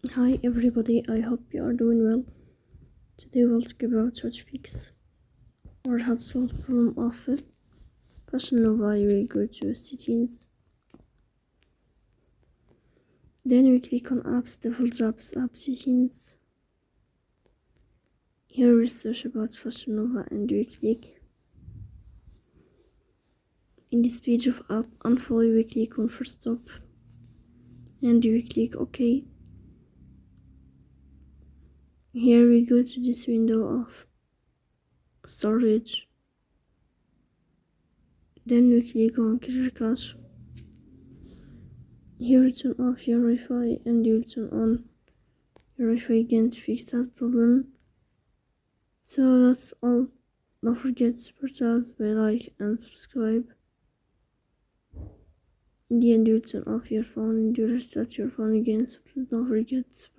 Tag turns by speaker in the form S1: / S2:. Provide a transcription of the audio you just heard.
S1: Hi everybody, I hope you are doing well. Today we'll talk about how to fix or how to solve the problem of FashionNova. You will go to settings, then we click on apps, default apps, app settings. Here we search about FashionNova and we click. In this page of app info, we click on first stop and we click OK. Here we go to this window of storage. Then we click on clear cache. Here you turn off your Wi-Fi and you turn on your Wi-Fi again to fix that problem. So that's all. Don't forget to support us by like and subscribe. In the end, you turn off your phone and you restart your phone again. So please don't forget to support.